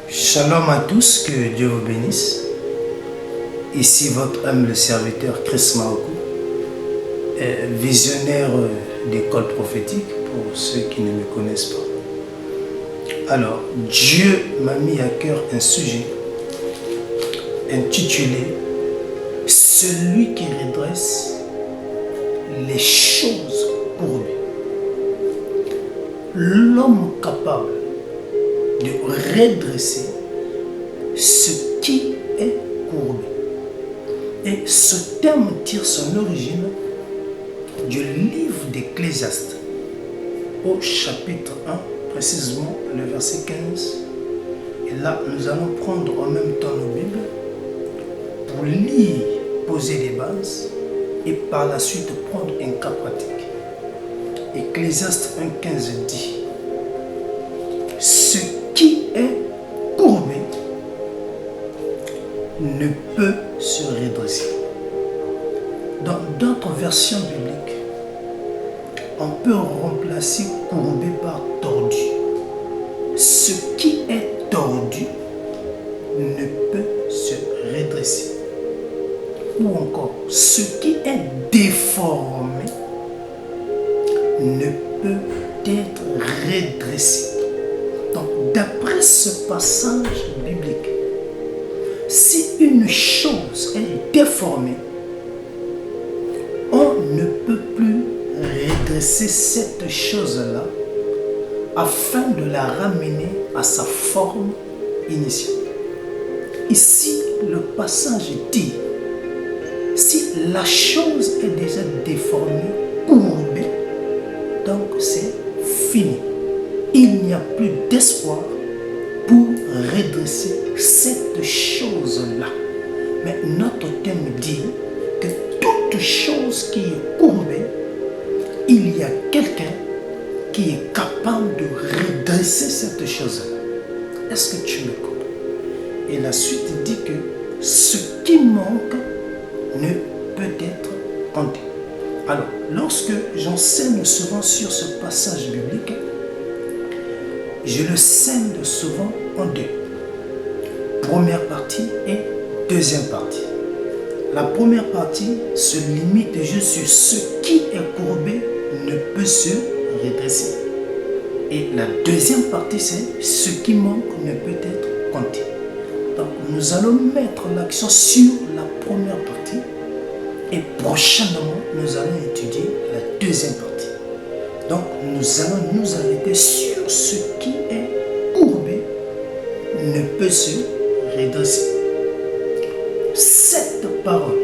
Shalom à tous, que Dieu vous bénisse. Ici votre humble serviteur Chris Maoku, visionnaire d'école prophétique pour ceux qui ne me connaissent pas. Alors, Dieu m'a mis à cœur un sujet intitulé « Celui qui redresse les choses courbées ». L'homme capable de redresser ce qui est courbé. Et ce terme tire son origine du livre d'Ecclésiaste, au chapitre 1, précisément le verset 15. Et là, nous allons prendre en même temps nos Bibles pour lire, poser les bases et par la suite prendre un cas pratique. Ecclésiaste 1,15 dit: ce qui est courbé ne peut se redresser. Dans d'autres versions bibliques, on peut remplacer courbé par tordu. Ce qui est tordu ne peut se redresser. Ou encore, ce qui est déformé ne peut être redressé. Donc, d'après ce passage biblique, si une chose est déformée, on ne peut plus redresser cette chose-là afin de la ramener à sa forme initiale. Ici, le passage dit, si la chose est déjà déformée, courbée, donc c'est fini. Il n'y a plus d'espoir pour redresser cette chose-là. Mais notre thème dit que toute chose qui est courbée, il y a quelqu'un qui est capable de redresser cette chose-là. Est-ce que tu me comprends? Et la suite dit que ce qui manque ne peut être compté. Alors, lorsque j'enseigne souvent sur ce passage biblique, je le scinde souvent en deux. Première partie et deuxième partie. La première partie se limite juste sur ce qui est courbé ne peut se redresser. Et la deuxième partie, c'est ce qui manque ne peut être compté. Donc, nous allons mettre l'accent sur la première partie et prochainement, nous allons étudier la deuxième partie. Donc, nous allons nous arrêter sur ce qui est courbé ne peut se redresser. Cette parole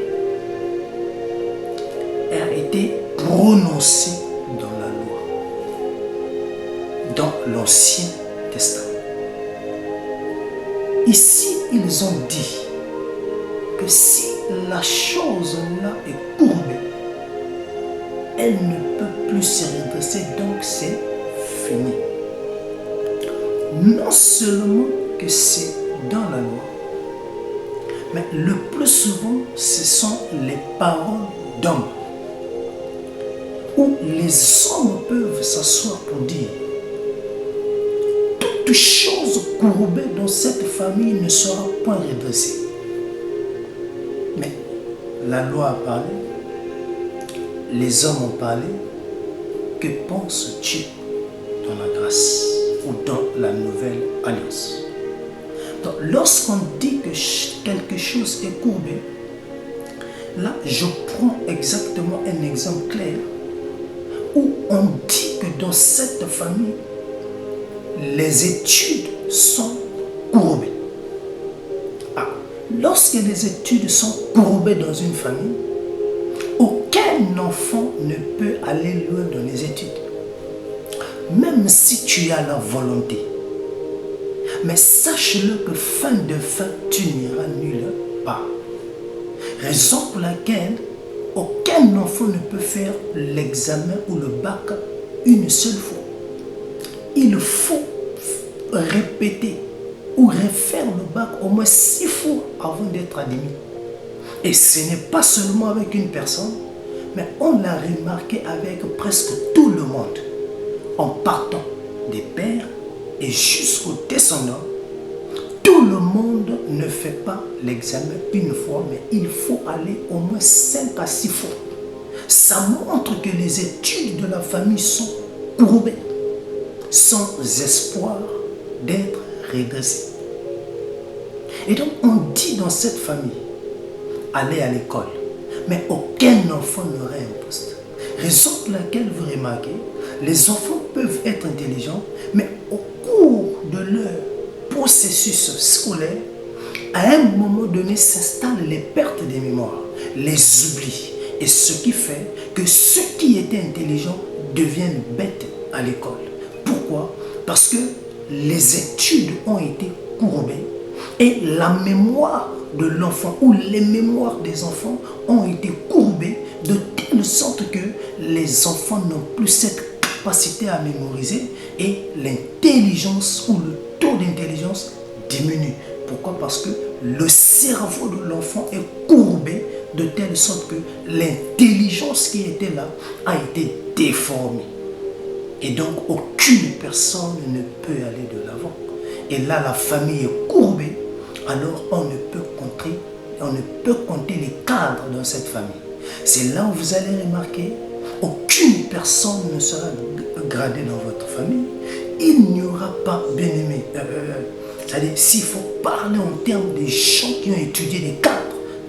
a été prononcée dans la loi, dans l'Ancien Testament. Ici, ils ont dit que si la chose là est courbée, elle ne peut plus se redresser, donc c'est fini. Non seulement que c'est dans la loi, mais le plus souvent, ce sont les paroles d'hommes, où les hommes peuvent s'asseoir pour dire toute chose courbée dans cette famille ne sera point redressée. Mais la loi a parlé, les hommes ont parlé. Que penses-tu dans la grâce ou dans la nouvelle alliance? Donc, lorsqu'on dit que quelque chose est courbé, là, je prends exactement un exemple clair où on dit que dans cette famille, les études sont courbées. Ah, lorsque les études sont courbées dans une famille, aucun enfant ne peut aller loin dans les études. Même si tu as la volonté. Mais sache-le que fin de fin, tu n'iras nulle part. Raison pour laquelle aucun enfant ne peut faire l'examen ou le bac une seule fois. Il faut répéter ou refaire le bac au moins 6 fois avant d'être admis. Et ce n'est pas seulement avec une personne, mais on l'a remarqué avec presque tout le monde, en partant des pères et jusqu'aux descendants. Tout le monde ne fait pas l'examen une fois, mais il faut aller au moins 5 à 6 fois. Ça montre que les études de la famille sont courbées, sans espoir d'être redressées. Et donc, on dit dans cette famille, allez à l'école, mais aucun enfant n'aurait un poste. Raison pour laquelle vous remarquez, les enfants peuvent être intelligents, mais au cours de leur processus scolaire, à un moment donné s'installent les pertes de mémoire, les oublis, et ce qui fait que ceux qui étaient intelligents deviennent bêtes à l'école. Pourquoi? Parce que les études ont été courbées et la mémoire de l'enfant ou les mémoires des enfants ont été courbées de telle sorte que les enfants n'ont plus cette capacité à mémoriser et l'intelligence ou le taux d'intelligence diminue. Pourquoi? Parce que le cerveau de l'enfant est courbé de telle sorte que l'intelligence qui était là a été déformée. Et donc, aucune personne ne peut aller de l'avant. Et là, la famille est courbée, alors on ne peut compter les cadres dans cette famille. C'est là où vous allez remarquer, aucune personne ne sera gradée dans votre famille. Il n'y aura pas, bien aimé, c'est-à-dire, s'il faut parler en termes des gens qui ont étudié les cadres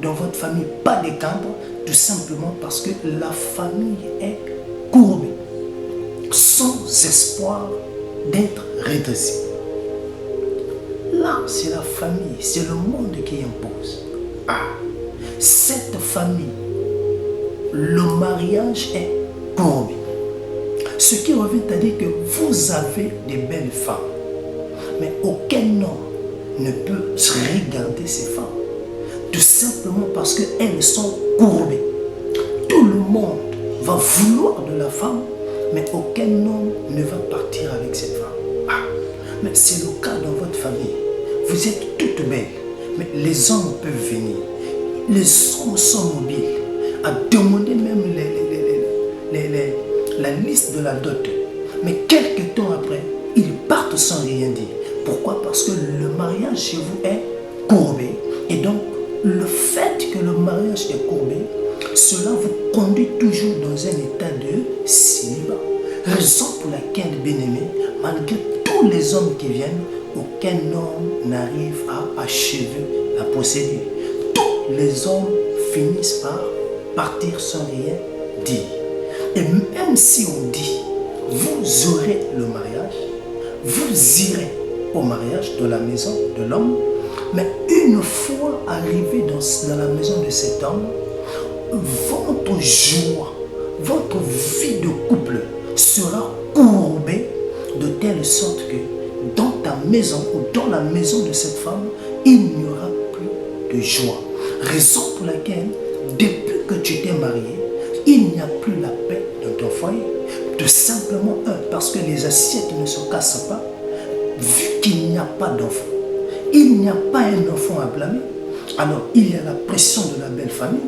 dans votre famille, pas des cadres, tout simplement parce que la famille est courbée, sans espoir d'être redressée. Là, c'est la famille, c'est le monde qui impose. Cette famille, le mariage est courbé. Ce qui revient à dire que vous avez des belles femmes, mais aucun homme ne peut regarder ces femmes. Tout simplement parce qu'elles sont courbées. Tout le monde va vouloir de la femme, mais aucun homme ne va partir avec cette femme. Mais c'est le cas dans votre famille. Vous êtes toutes belles, mais les hommes peuvent venir. Les hommes sont mobiles, à demander même la liste de la dot. Mais quelques temps après, ils partent sans rien dire. Pourquoi? Parce que le mariage chez vous est courbé. Et donc, le fait que le mariage est courbé, cela vous conduit toujours dans un état de célibat. Raison pour laquelle, bien-aimés, malgré tous les hommes qui viennent, aucun homme n'arrive à achever la procédure. Tous les hommes finissent par partir sans rien dire. Et même si on dit, vous aurez le mariage, vous irez au mariage de la maison de l'homme, mais une fois arrivé dans la maison de cet homme, votre joie, votre vie de couple sera courbée de telle sorte que dans ta maison ou dans la maison de cette femme, il n'y aura plus de joie. Raison pour laquelle, depuis que tu t'es marié, il n'y a plus la paix dans ton foyer. Tout simplement, parce que les assiettes ne se cassent pas, vu qu'il n'y a pas d'enfant. Il n'y a pas un enfant à blâmer. Alors, il y a la pression de la belle famille,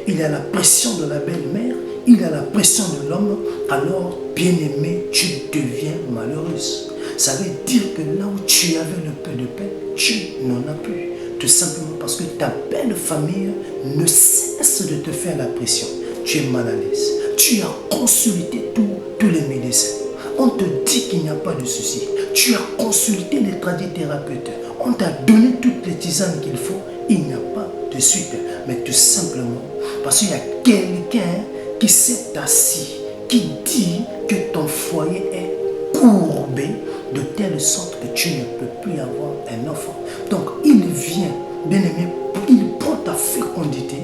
il y a la pression de la belle-mère, il y a la pression de l'homme. Alors, bien-aimé, tu deviens malheureuse. Ça veut dire que là où tu avais le peu de paix, tu n'en as plus. Tout simplement parce que ta belle famille ne cesse de te faire la pression. Tu es mal à l'aise. Tu as consulté tous les médecins. On te dit qu'il n'y a pas de souci. Tu as consulté les tradithérapeutes. On t'a donné toutes les tisanes qu'il faut. Il n'y a pas de suite. Mais tout simplement parce qu'il y a quelqu'un qui s'est assis, qui dit que ton foyer est courbé de telle sorte que tu ne peux plus avoir un enfant. Donc il vient, bien aimé, il prend ta fécondité,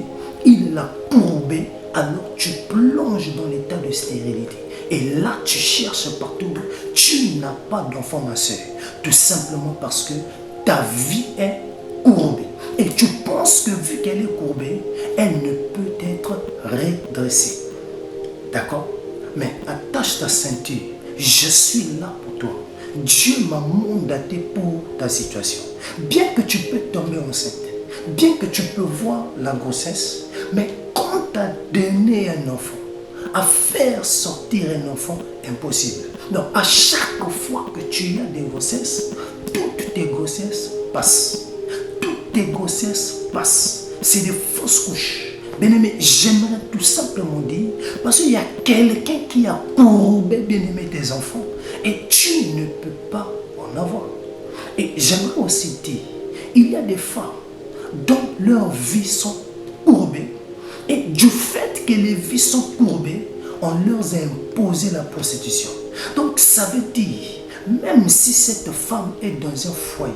il l'a courbée, alors tu plonges dans l'état de stérilité. Et là, tu cherches partout, tu n'as pas d'enfant, ma soeur. Tout simplement parce que ta vie est courbée. Et tu penses que vu qu'elle est courbée, elle ne peut être redressée. D'accord? Mais attache ta ceinture. Je suis là pour toi. Dieu m'a mandaté pour ta situation. Bien que tu peux tomber enceinte, bien que tu peux voir la grossesse, mais quand tu as donné un enfant, à faire sortir un enfant, impossible. Donc, à chaque fois que tu as des grossesses, toutes tes grossesses passent. Toutes tes grossesses passent. C'est des fausses couches. Bien-aimé, j'aimerais tout simplement dire, parce qu'il y a quelqu'un qui a courbé, bien-aimé, tes enfants, et tu ne peux pas en avoir. Et j'aimerais aussi dire, il y a des femmes dont leurs vies sont courbées, et du fait que les vies sont courbées, on leur a imposé la prostitution. Donc ça veut dire, même si cette femme est dans un foyer,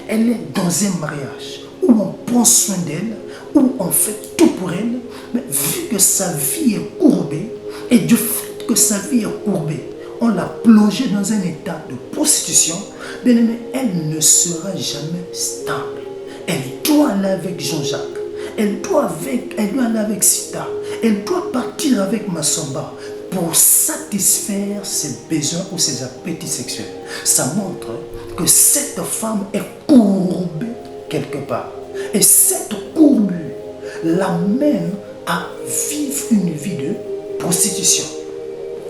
elle est dans un mariage où on prend soin d'elle, où on fait tout pour elle, mais vu que sa vie est courbée, et du fait que sa vie est courbée, on l'a plongée dans un état de prostitution, bien aimé, elle ne sera jamais stable. Elle doit aller avec Jean-Jacques, elle doit aller avec Sita, elle doit partir avec Massamba pour satisfaire ses besoins ou ses appétits sexuels. Ça montre que cette femme est courbée quelque part. Et cette courbure l'amène à vivre une vie de prostitution.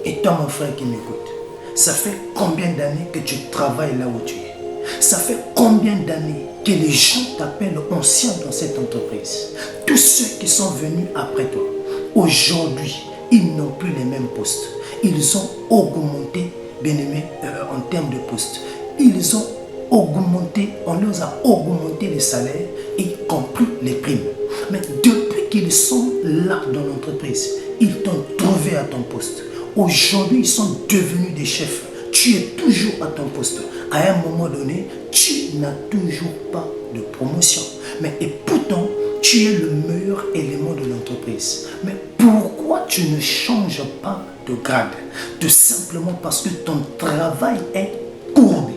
Et toi, mon frère qui m'écoute, ça fait combien d'années que tu travailles là où tu es? Ça fait combien d'années que les gens t'appellent ancien dans cette entreprise? Tous ceux qui sont venus après toi, aujourd'hui, ils n'ont plus les mêmes postes. Ils ont augmenté, bien aimé, en termes de postes. Ils ont augmenté, on leur a augmenté les salaires, y compris les primes. Mais depuis qu'ils sont là dans l'entreprise, ils t'ont trouvé à ton poste. Aujourd'hui, ils sont devenus des chefs. Tu es toujours à ton poste. À un moment donné, tu n'as toujours pas de promotion. Mais et pourtant, tu es le meilleur élément de l'entreprise. Mais pourquoi tu ne changes pas de grade? Tout simplement parce que ton travail est courbé.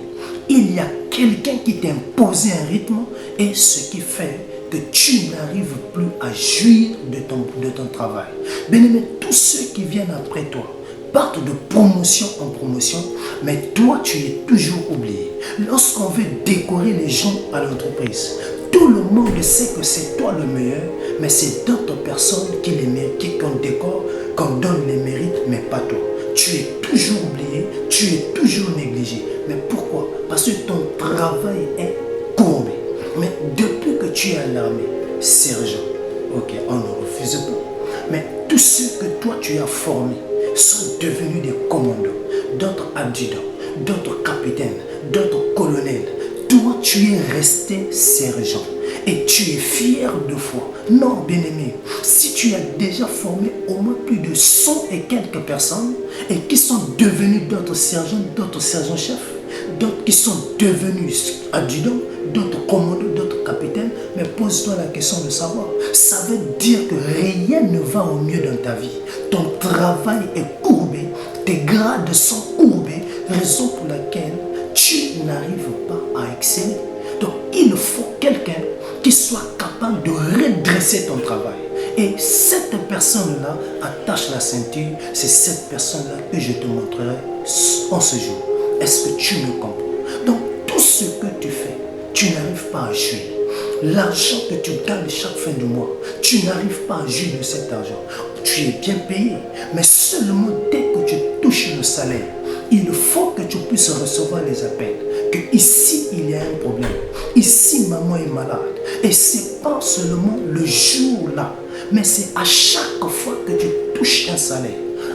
Il y a quelqu'un qui t'a imposé un rythme et ce qui fait que tu n'arrives plus à jouir de ton travail. Bien aimé, tous ceux qui viennent après toi partent de promotion en promotion, mais toi tu es toujours oublié. Lorsqu'on veut décorer les gens à l'entreprise, tout le monde sait que c'est toi le meilleur, mais c'est d'autres personnes qui les méritent, qu'on décore, qu'on donne les mérites, mais pas toi. Tu es toujours oublié, tu es toujours négligé. Mais pourquoi? Parce que ton travail est courbé. Mais depuis que tu es à l'armée, sergent, ok, on ne refuse pas. Mais tous ceux que toi tu as formés sont devenus des commandos, d'autres adjudants, d'autres capitaines, d'autres colonels. Toi tu es resté sergent et tu es fier de foi. Non, bien-aimé, si tu as déjà formé au moins plus de 100 et quelques personnes et qui sont devenus d'autres sergents-chefs, d'autres qui sont devenus adjudants, d'autres commandos, d'autres capitaines, mais pose-toi la question de savoir. Ça veut dire que rien ne va au mieux dans ta vie. Ton travail est courbé, tes grades sont courbés, raison pour laquelle tu n'arrives pas à exceller. Donc il faut quelqu'un qui soit capable de redresser ton travail. Et cette personne-là, attache la ceinture, c'est cette personne-là que je te montrerai en ce jour. Est-ce que tu me comprends? Donc tout ce que tu fais, tu n'arrives pas à jouir. L'argent que tu gagnes chaque fin du mois, tu n'arrives pas à jouir de cet argent. Tu es bien payé, mais seulement dès que tu touches le salaire, il faut que tu puisses recevoir les appels. Que ici, il y a un problème. Ici, maman est malade. Et c'est pas seulement le jour-là, mais c'est à chaque fois que tu touches un salaire.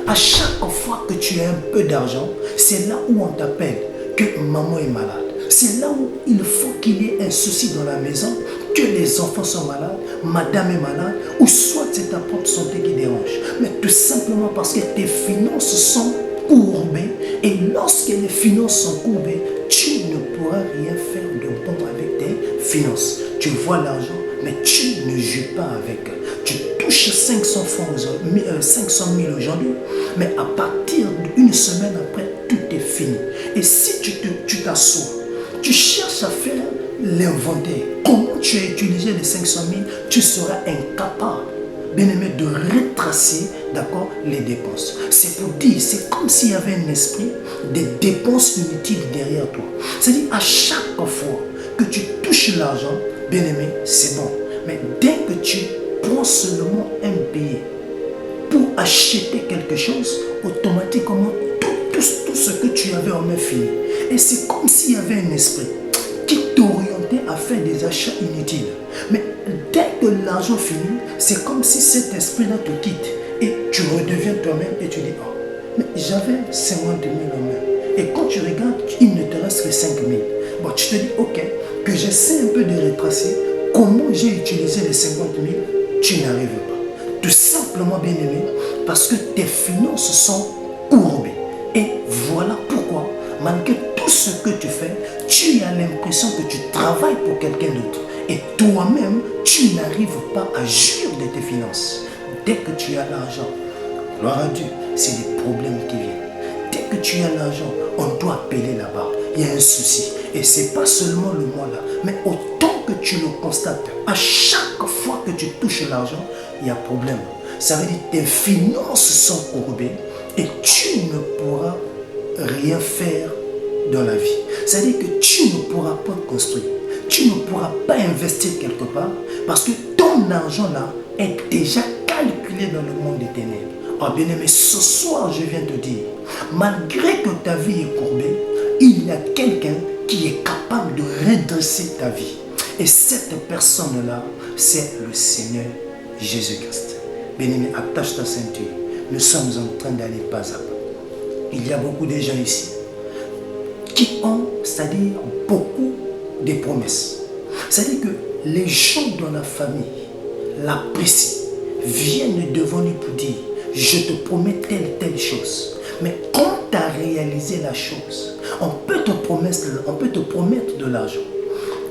À chaque fois que tu as un peu d'argent, c'est là où on t'appelle que maman est malade. C'est là où il faut qu'il y ait un souci dans la maison, que les enfants sont malades, madame est malade, ou soit c'est ta propre santé qui dérange. Mais tout simplement parce que tes finances sont courbées, et lorsque les finances sont courbées, tu ne pourras rien faire de bon avec tes finances. Tu vois l'argent, mais tu ne joues pas avec. Tu touches 500 000 aujourd'hui, mais à partir d'une semaine après, tout est fini. Et si tu t'assois, tu cherches à faire l'inventaire, comment tu as utilisé les 500 000, tu seras incapable, bien aimé, de retracer, d'accord, les dépenses. C'est pour dire, c'est comme s'il y avait un esprit des dépenses inutiles derrière toi. C'est-à-dire, à chaque fois que tu touches l'argent, bien aimé, c'est bon. Mais dès que tu prends seulement un billet pour acheter quelque chose, automatiquement, tout ce que tu avais en main fini. Et c'est comme s'il y avait un esprit qui t'orientait porté à faire des achats inutiles. Mais dès que l'argent finit, c'est comme si cet esprit-là te quitte. Et tu redeviens toi-même et tu dis, oh, mais j'avais 50 000 en main. Et quand tu regardes, il ne te reste que 5 000. Bon, tu te dis, ok, que j'essaie un peu de retracer comment j'ai utilisé les 50 000, tu n'arrives pas. Tout simplement, bien aimé, parce que tes finances sont courbées. Et voilà pourquoi, malgré tout ce que tu fais, tu as l'impression que tu travailles pour quelqu'un d'autre. Et toi-même, tu n'arrives pas à jouir de tes finances. Dès que tu as l'argent, gloire à Dieu, c'est des problèmes qui viennent. Dès que tu as l'argent, on doit appeler là-bas. Il y a un souci. Et ce n'est pas seulement le mois là, mais autant que tu le constates, à chaque fois que tu touches l'argent, il y a problème. Ça veut dire que tes finances sont courbées et tu ne pourras rien faire dans la vie. Ça veut dire que tu ne pourras pas construire. Tu ne pourras pas investir quelque part parce que ton argent là est déjà calculé dans le monde des ténèbres. Oh bien aimé, ce soir je viens te dire, malgré que ta vie est courbée, il y a quelqu'un qui est capable de redresser ta vie. Et cette personne-là, c'est le Seigneur Jésus-Christ. Bien-aimé, attache ta ceinture. Nous sommes en train d'aller pas à pas. Il y a beaucoup de gens ici qui ont, c'est-à-dire beaucoup de promesses. C'est-à-dire que les gens dans la famille l'apprécient, viennent devant lui pour dire, je te promets telle chose. Mais quand tu as réalisé la chose, on peut te promettre de l'argent.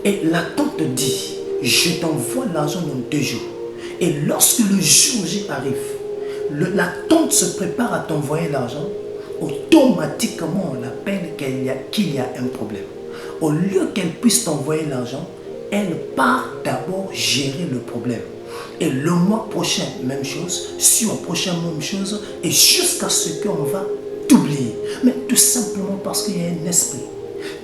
Et la tante te dit, je t'envoie l'argent dans 2 jours. Et lorsque le jour J arrive, la tante se prépare à t'envoyer l'argent, automatiquement on appelle qu'il y a un problème. Au lieu qu'elle puisse t'envoyer l'argent, elle part d'abord gérer le problème. Et le mois prochain, même chose, sur le prochain, même chose, et jusqu'à ce qu'on va t'oublier. Mais tout simplement parce qu'il y a un esprit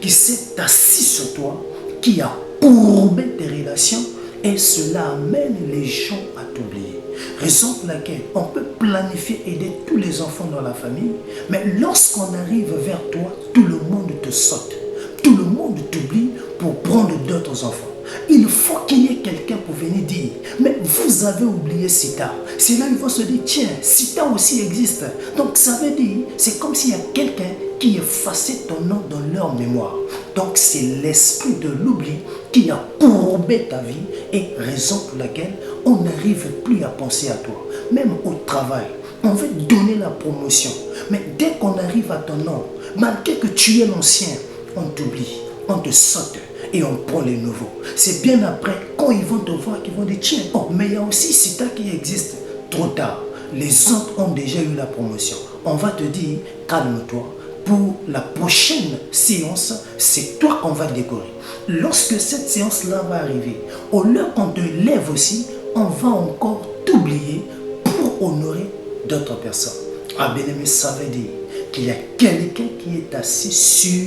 qui s'est assis sur toi, qui a courbé tes relations, et cela amène les gens à t'oublier. Raison pour laquelle on peut planifier aider tous les enfants dans la famille, mais lorsqu'on arrive vers toi, tout le monde te saute. Tout le monde t'oublie pour prendre d'autres enfants. Il faut qu'il y ait quelqu'un pour venir dire, mais vous avez oublié Sita. C'est là qu'ils vont se dire, tiens, Sita aussi existe. Donc ça veut dire, c'est comme s'il y a quelqu'un qui effaçait ton nom dans leur mémoire. Donc c'est l'esprit de l'oubli qui a courbé ta vie et raison pour laquelle on n'arrive plus à penser à toi. Même au travail, on veut donner la promotion. Mais dès qu'on arrive à ton nom, malgré que tu es l'ancien, on t'oublie, on te saute et on prend les nouveaux. C'est bien après, quand ils vont te voir, qu'ils vont dire, tiens, oh, mais il y a aussi Sita qui existe. Trop tard, les autres ont déjà eu la promotion. On va te dire, calme-toi. Pour la prochaine séance, c'est toi qu'on va décorer. Lorsque cette séance-là va arriver, au lieu qu'on te lève aussi, on va encore t'oublier pour honorer d'autres personnes. Ah bien aimé, ça veut dire qu'il y a quelqu'un qui est assis sur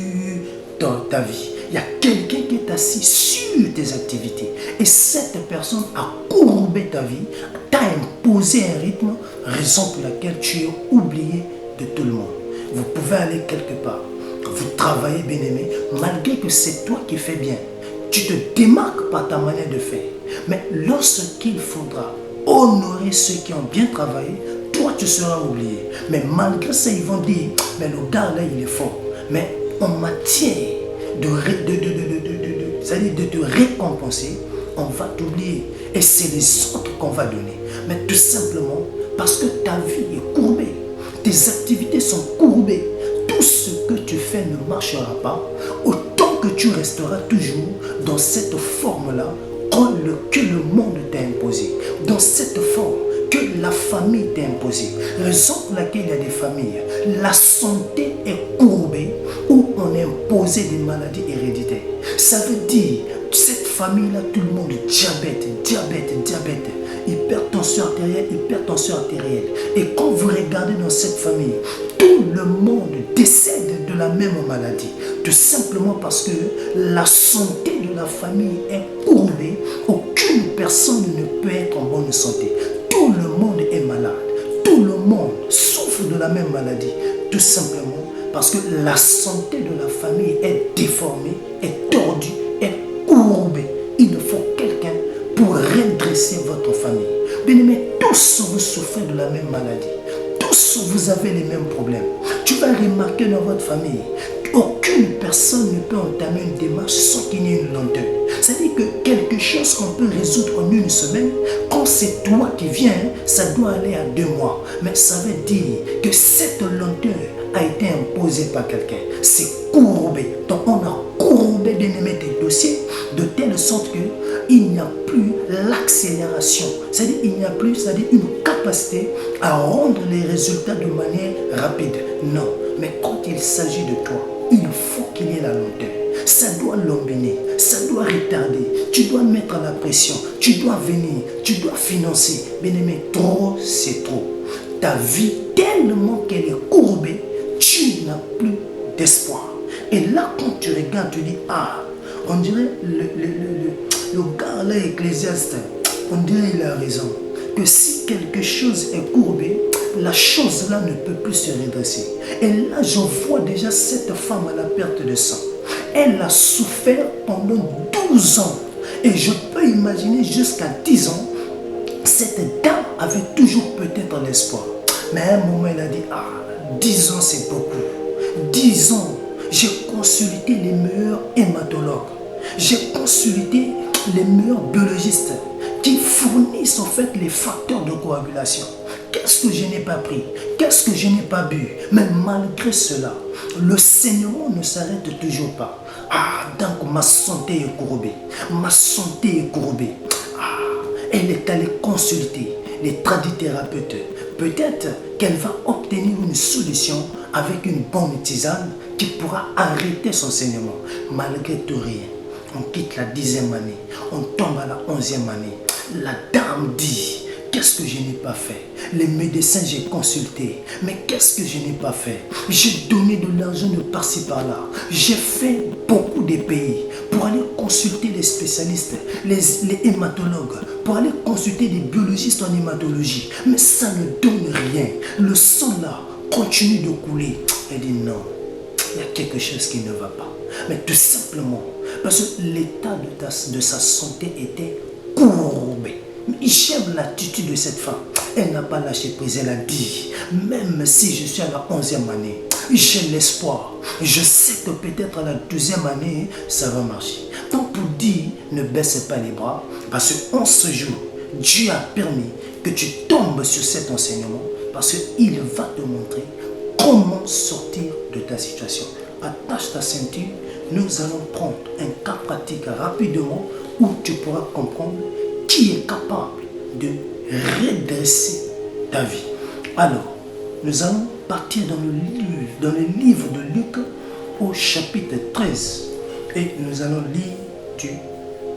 ta vie. Il y a quelqu'un qui est assis sur tes activités. Et cette personne a courbé ta vie, t'a imposé un rythme, raison pour laquelle tu es oublié de tout le monde. Vous pouvez aller quelque part, vous travaillez bien aimé, malgré que c'est toi qui fais bien. Tu te démarques par ta manière de faire. Mais lorsqu'il faudra honorer ceux qui ont bien travaillé, toi tu seras oublié. Mais malgré ça, ils vont dire, mais le gars là, il est fort. Mais en matière de te récompenser, on va t'oublier. Et c'est les autres qu'on va donner. Mais tout simplement parce que ta vie est courbée. Tes activités sont courbées. Tout ce que tu fais ne marchera pas. Autant que tu resteras toujours dans cette forme-là que le monde t'a imposé. Dans cette forme que la famille t'a imposé. Raison pour laquelle il y a des familles. La santé est courbée où on a imposé des maladies héréditaires. Ça veut dire, cette famille-là, tout le monde, diabète, hypertension artérielle. Et quand vous regardez dans cette famille, tout le monde décède de la même maladie. Tout simplement parce que la santé de la famille est courbée. Aucune personne ne peut être en bonne santé. Tout le monde est malade. Tout le monde souffre de la même maladie. Tout simplement parce que la santé de la famille est déformée, est tordue, est courbée. redresser votre famille. Bien-aimés, tous vous souffrez de la même maladie. Tous vous avez les mêmes problèmes. Tu vas remarquer dans votre famille, aucune personne ne peut entamer une démarche sans qu'il y ait une lenteur. C'est-à-dire que quelque chose qu'on peut résoudre en une semaine, quand c'est toi qui viens, ça doit aller à 2 mois. Mais ça veut dire que cette lenteur a été imposée par quelqu'un. C'est courbé. Donc on a courbé, bien-aimé, des dossiers de telle sorte qu'il n'y a plus l'accélération. C'est-à-dire qu'il n'y a plus, c'est-à-dire une capacité à rendre les résultats de manière rapide. Non. Mais quand il s'agit de toi, il faut qu'il y ait la lenteur. Ça doit l'embiner, ça doit retarder. Tu dois mettre la pression, tu dois venir, tu dois financer. Bien-aimé, trop, c'est trop. Ta vie, tellement qu'elle est courbée, tu n'as plus d'espoir. Et là, quand tu regardes, tu dis, ah, on dirait le gars là, Ecclésiaste, on dirait il a raison. Que si quelque chose est courbé, la chose là ne peut plus se redresser. Et là, je vois déjà cette femme à la perte de sang. Elle a souffert pendant 12 ans. Et je peux imaginer jusqu'à 10 ans, cette dame avait toujours peut-être l'espoir. Mais à un moment, elle a dit, ah, 10 ans c'est beaucoup. 10 ans, j'ai consulté les meilleurs hématologues. J'ai consulté les meilleurs biologistes qui fournissent en fait les facteurs de coagulation. Qu'est-ce que je n'ai pas pris? Qu'est-ce que je n'ai pas bu? Mais malgré cela, le saignement ne s'arrête toujours pas. Ah, donc ma santé est courbée. Ma santé est courbée. Ah, elle est allée consulter les tradithérapeutes. Peut-être qu'elle va obtenir une solution avec une bonne tisane qui pourra arrêter son saignement. Malgré tout rien. On quitte la 10e année. On tombe à la 11e année. La dame dit... Qu'est-ce que je n'ai pas fait? Les médecins, j'ai consulté. Mais qu'est-ce que je n'ai pas fait? J'ai donné de l'argent de par-ci par-là. J'ai fait beaucoup de pays pour aller consulter les spécialistes, les hématologues, pour aller consulter des biologistes en hématologie. Mais ça ne donne rien. Le sang là continue de couler. Elle dit non, il y a quelque chose qui ne va pas. Mais tout simplement, parce que l'état de sa santé était courbé. J'aime l'attitude de cette femme. Elle n'a pas lâché prise. Elle a dit, même si je suis à la 11e année, j'ai l'espoir. Je sais que peut-être à la 12e année, ça va marcher. Donc pour dire, ne baisse pas les bras, parce qu'en ce jour, Dieu a permis que tu tombes sur cet enseignement, parce qu'il va te montrer comment sortir de ta situation. Attache ta ceinture, nous allons prendre un cas pratique rapidement où tu pourras comprendre qui est capable de redresser ta vie. Alors, nous allons partir dans le livre de Luc au chapitre 13 et nous allons lire du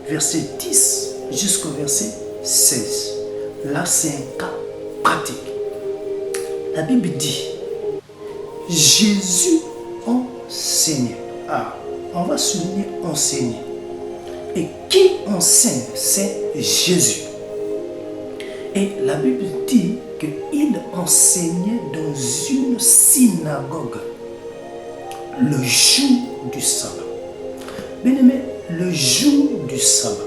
verset 10 jusqu'au verset 16. Là, c'est un cas pratique. La Bible dit, Jésus enseignait. Ah, on va souligner enseigner. Et qui enseigne? C'est Jésus. Et la Bible dit qu'il enseignait dans une synagogue le jour du sabbat. Bien aimé, le jour du sabbat.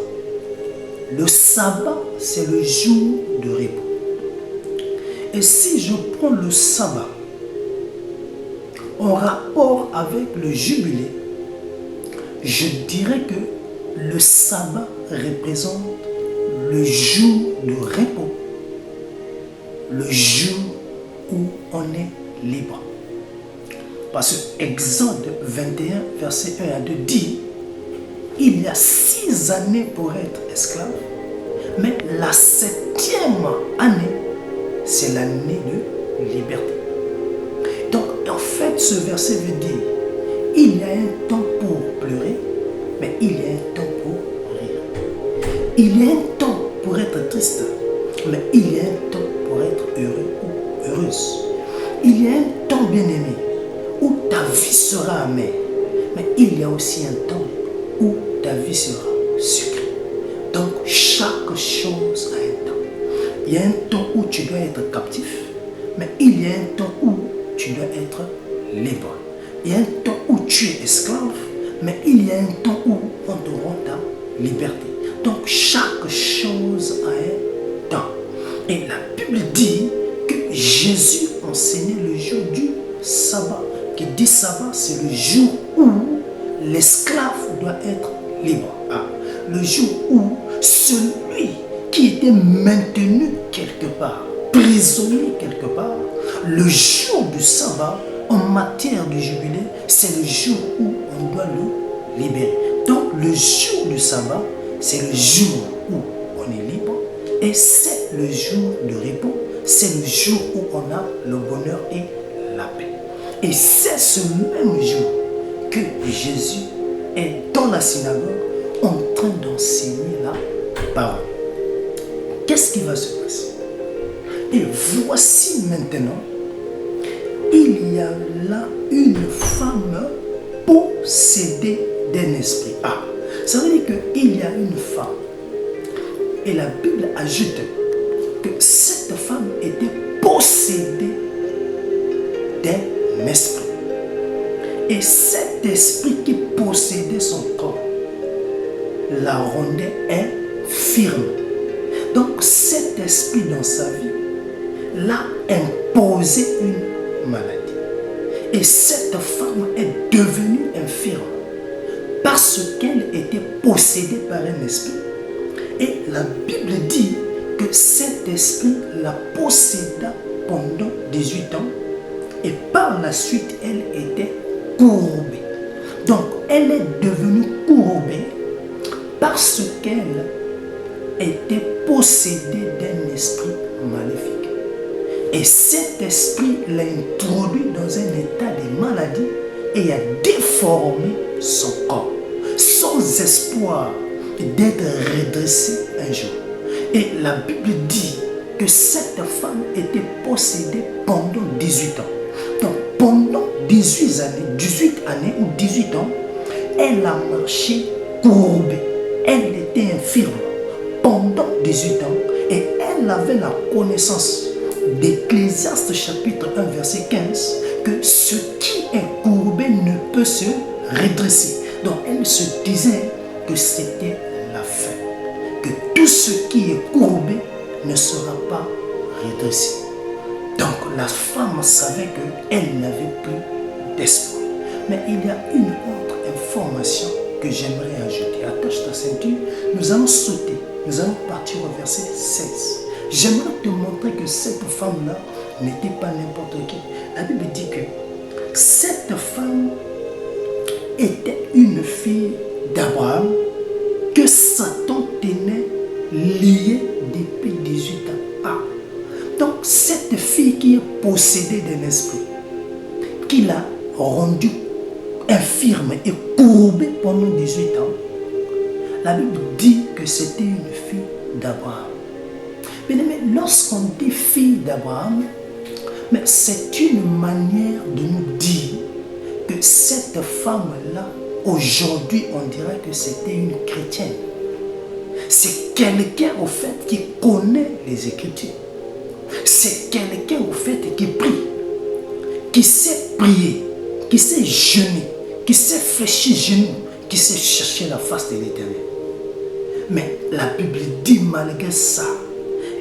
Le sabbat, c'est le jour de repos. Et si je prends le sabbat en rapport avec le jubilé, je dirais que le sabbat représente le jour de repos, le jour où on est libre. Parce que Exode 21, verset 1 à 2 dit, il y a 6 années pour être esclave, mais la 7e année, c'est l'année de liberté. Donc en fait, ce verset veut dire, il y a un temps pour pleurer, mais il y a un temps pour rire. Il y a un temps pour être triste, mais il y a un temps pour être heureux ou heureuse. Il y a un temps bien-aimé où ta vie sera amère, mais il y a aussi un temps où ta vie sera sucrée. Donc chaque chose a un temps. Il y a un temps où tu dois être captif, mais il y a un temps où tu dois être libre. Il y a un temps où tu es esclave, mais il y a un temps où on te rend ta liberté. Donc chaque chose a un Et la Bible dit que Jésus enseignait le jour du sabbat. Qui dit sabbat, c'est le jour où l'esclave doit être libre. Le jour où celui qui était maintenu quelque part, prisonnier quelque part, le jour du sabbat, en matière de jubilé, c'est le jour où on doit le libérer. Donc le jour du sabbat, c'est le jour où on est libre et c'est le jour de repos, c'est le jour où on a le bonheur et la paix. Et c'est ce même jour que Jésus est dans la synagogue en train d'enseigner la parole. Qu'est-ce qui va se passer? Et voici maintenant, il y a là une femme possédée d'un esprit. Ça veut dire qu'il y a une femme. Et la Bible ajoute que cette femme était possédée d'un esprit. Et cet esprit qui possédait son corps la rendait infirme. Donc cet esprit dans sa vie l'a imposé une maladie. Et cette femme est devenue infirme parce qu'elle était possédée par un esprit. Et la Bible dit que cet esprit la posséda pendant 18 ans et par la suite elle était courbée. Donc elle est devenue courbée parce qu'elle était possédée d'un esprit maléfique. Et cet esprit l'a introduit dans un état de maladie et a déformé son corps, sans espoir d'être redressée un jour. Et la Bible dit que cette femme était possédée pendant 18 ans. Donc pendant 18 années ou 18 ans, elle a marché courbée. Elle était infirme pendant 18 ans et elle avait la connaissance d'Ecclésiaste chapitre 1 verset 15 que ce qui est courbé ne peut se redresser. Donc elle se disait que c'était la fin, que tout ce qui est courbé ne sera pas redressé. Donc la femme savait qu'elle n'avait plus d'espoir. Mais il y a une autre information que j'aimerais ajouter. Attache ta ceinture, nous allons sauter, nous allons partir au verset 16. J'aimerais te montrer que cette femme-là n'était pas n'importe qui. La Bible dit que cette femme était une fille d'Abraham que Satan tenait liée depuis 18 ans. Donc cette fille qui est possédée d'un esprit, qui l'a rendue infirme et courbée pendant 18 ans, la Bible dit que c'était une fille d'Abraham. Mais lorsqu'on dit fille d'Abraham, c'est une manière de nous dire que cette femme-là, aujourd'hui, on dirait que c'était une chrétienne. C'est quelqu'un, au fait, qui connaît les Écritures. C'est quelqu'un, au fait, qui prie, qui sait prier, qui sait jeûner, qui sait fléchir genoux, qui sait chercher la face de l'Éternel. Mais la Bible dit, malgré ça,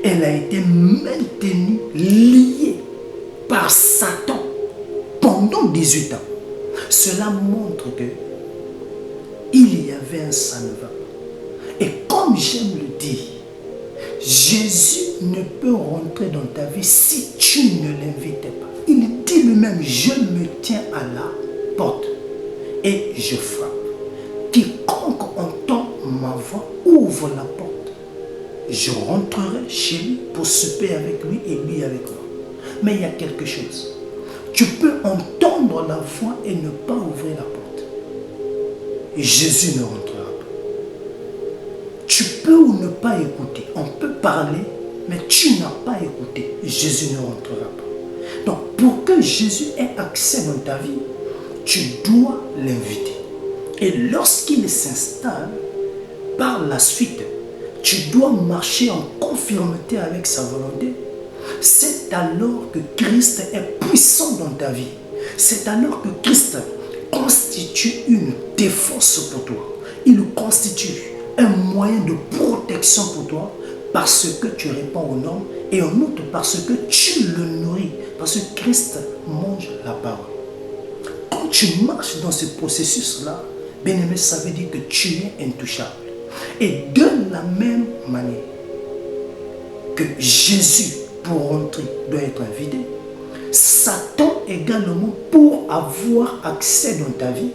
elle a été maintenue, liée par Satan pendant 18 ans. Cela montre que il y avait un ça ne va pas. Et comme j'aime le dire, Jésus ne peut rentrer dans ta vie si tu ne l'invitais pas. Il dit lui-même, je me tiens à la porte et je frappe. Quiconque entend ma voix ouvre la porte. Je rentrerai chez lui pour souper avec lui et lui avec moi. Mais il y a quelque chose. Tu peux entendre la voix et ne pas ouvrir la porte. Et Jésus ne rentrera pas. Tu peux ou ne pas écouter. On peut parler, mais tu n'as pas écouté. Jésus ne rentrera pas. Donc, pour que Jésus ait accès dans ta vie, tu dois l'inviter. Et lorsqu'il s'installe, par la suite, tu dois marcher en conformité avec sa volonté. C'est alors que Christ est puissant dans ta vie. C'est alors que Christ constitue une défense pour toi. Il constitue un moyen de protection pour toi parce que tu réponds aux normes, et en outre parce que tu le nourris, parce que Christ mange la parole. Quand tu marches dans ce processus-là, bien-aimé, ça veut dire que tu es intouchable. Et de la même manière que Jésus, pour rentrer, doit être invité, Satan également, pour avoir accès dans ta vie,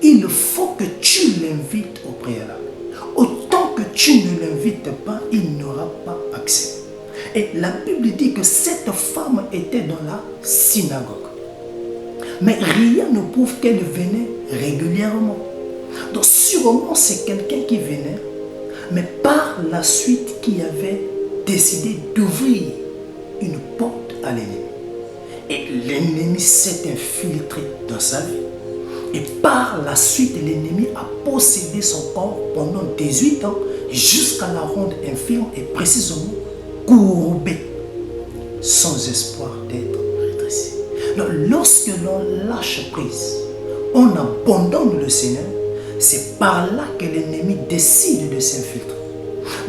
il faut que tu l'invites au préalable. Autant que tu ne l'invites pas, il n'aura pas accès. Et la Bible dit que cette femme était dans la synagogue. Mais rien ne prouve qu'elle venait régulièrement. Donc sûrement c'est quelqu'un qui venait, mais par la suite qui avait décidé d'ouvrir une porte à l'ennemi. Et l'ennemi s'est infiltré dans sa vie. Et par la suite, l'ennemi a possédé son corps pendant 18 ans jusqu'à la rendre infirme et précisément courbée, sans espoir d'être redressée. Donc, lorsque l'on lâche prise, on abandonne le Seigneur, c'est par là que l'ennemi décide de s'infiltrer.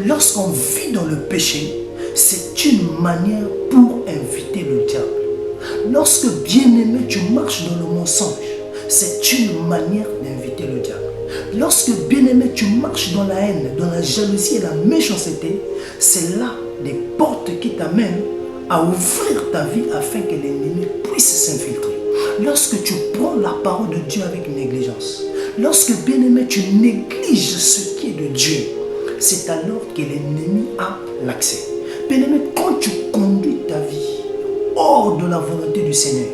Lorsqu'on vit dans le péché, c'est une manière pour inviter le diable. Lorsque, bien-aimé, tu marches dans le mensonge, c'est une manière d'inviter le diable. Lorsque, bien-aimé, tu marches dans la haine, dans la jalousie et la méchanceté, c'est là des portes qui t'amènent à ouvrir ta vie afin que l'ennemi puisse s'infiltrer. Lorsque tu prends la parole de Dieu avec négligence, lorsque, bien-aimé, tu négliges ce qui est de Dieu, c'est alors que l'ennemi a l'accès. Bien-aimé, quand tu conduis ta vie hors de la volonté du Seigneur,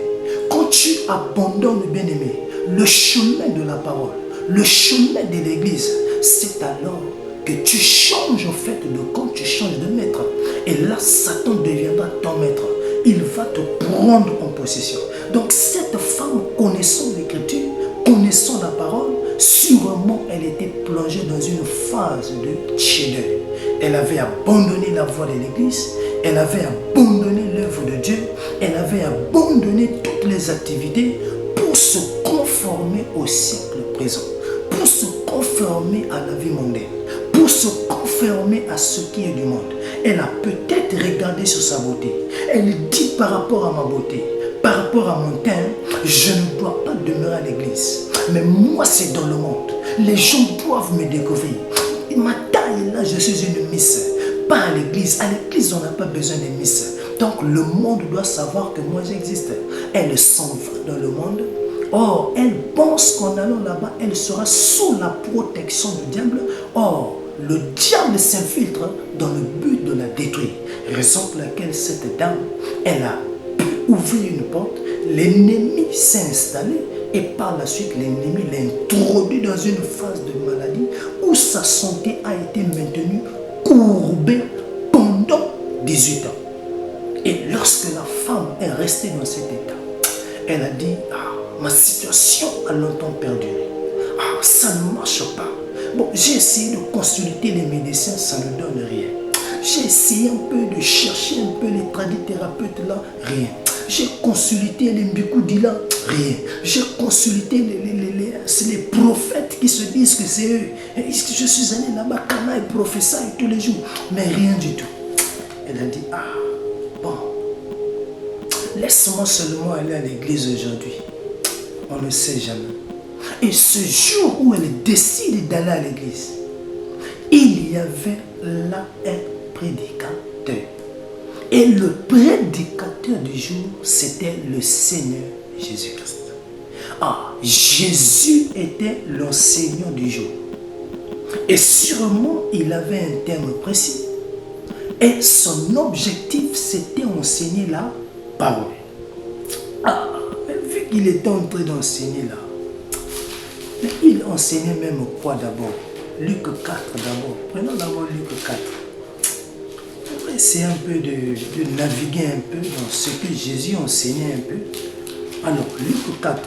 quand tu abandonnes, bien-aimé, le chemin de la parole, le chemin de l'église, c'est alors que tu changes au fait de quand tu changes de maître. Et là, Satan deviendra ton maître. Il va te prendre en possession. Donc cette femme, connaissant l'écriture, connaissant la parole, sûrement elle était plongée dans une phase de tiédeur. Elle avait abandonné la voie de l'église, elle avait abandonné l'œuvre de Dieu, elle avait abandonné toutes les activités pour se conformer au siècle présent, pour se conformer à la vie mondaine, pour se conformer à ce qui est du monde. Elle a peut-être regardé sur sa beauté. Elle dit par rapport à ma beauté, par rapport à mon teint, je ne dois pas demeurer à l'église. Mais moi, c'est dans le monde. Les gens doivent me découvrir. Ma taille, là, je suis une miss. Pas à l'église. À l'église, on n'a pas besoin de miss. Donc, le monde doit savoir que moi, j'existe. Elle s'en va dans le monde. Or, elle pense qu'en allant là-bas, elle sera sous la protection du diable. Or, le diable s'infiltre dans le but de la détruire. Raison pour laquelle cette dame, elle a pu ouvrir une porte. L'ennemi s'est installé. Et par la suite, l'ennemi l'a introduit dans une phase de maladie où sa santé a été maintenue courbée pendant 18 ans. Et lorsque la femme est restée dans cet état, elle a dit, ma situation a longtemps perduré. Ça ne marche pas. Bon, j'ai essayé de consulter les médecins, ça ne donne rien. J'ai essayé un peu de chercher un peu les tradithérapeutes là, rien. J'ai consulté les Mbikoudi là, rien. J'ai consulté les prophètes qui se disent que c'est eux. Et je suis allé là-bas, Kana et prophétie tous les jours, mais rien du tout. Elle a dit, bon, laisse-moi seulement aller à l'église aujourd'hui. On ne sait jamais. Et ce jour où elle décide d'aller à l'église, il y avait là un prédicateur. Et le prédicateur du jour, c'était le Seigneur Jésus-Christ. Jésus était l'enseignant du jour. Et sûrement, il avait un terme précis. Et son objectif, c'était enseigner la parole. Mais vu qu'il était en train d'enseigner là, il enseignait même quoi d'abord? Luc 4 d'abord. Prenons d'abord Luc 4. On va essayer un peu de naviguer un peu dans ce que Jésus enseignait un peu. Alors, Luc 4.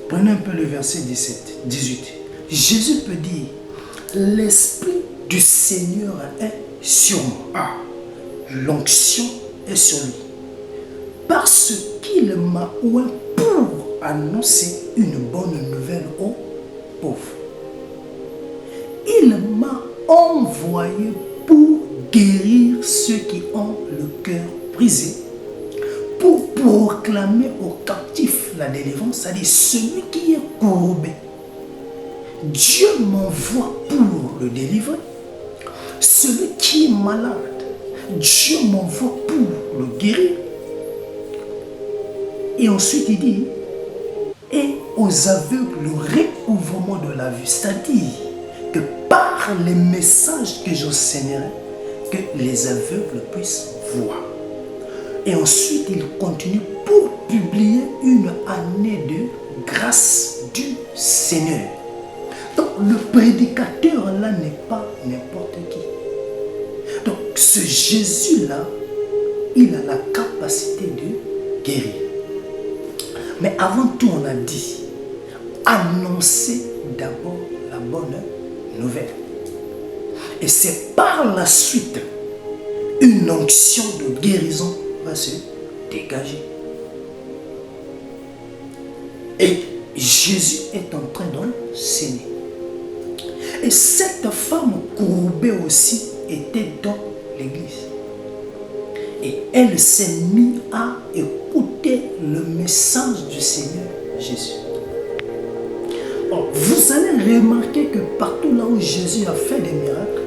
Prenez un peu le verset 18. Jésus peut dire, l'Esprit du Seigneur est sur moi. L'onction est sur lui. Parce qu'il m'a oint pour annoncer une bonne nouvelle aux pauvres. Il m'a envoyé pour guérir ceux qui ont le cœur brisé, pour proclamer aux captifs la délivrance, c'est-à-dire celui qui est courbé. Dieu m'envoie pour le délivrer. Celui qui est malade, Dieu m'envoie pour le guérir. Et ensuite il dit, et aux aveugles le recouvrement de la vue, c'est-à-dire que par les messages que j'enseignerai, que les aveugles puissent voir. Et ensuite il continue pour publier une année de grâce du Seigneur. Donc le prédicateur là n'est pas n'importe qui. Donc ce Jésus-là, il a la capacité de guérir. Mais avant tout, on a dit, annoncer d'abord la bonne nouvelle. Et c'est par la suite, une onction de guérison va se dégager. Et Jésus est en train d'enseigner. Et cette femme courbée aussi était dans l'église. Et elle s'est mise à écouter le message du Seigneur Jésus. Alors, vous allez remarquer que partout là où Jésus a fait des miracles,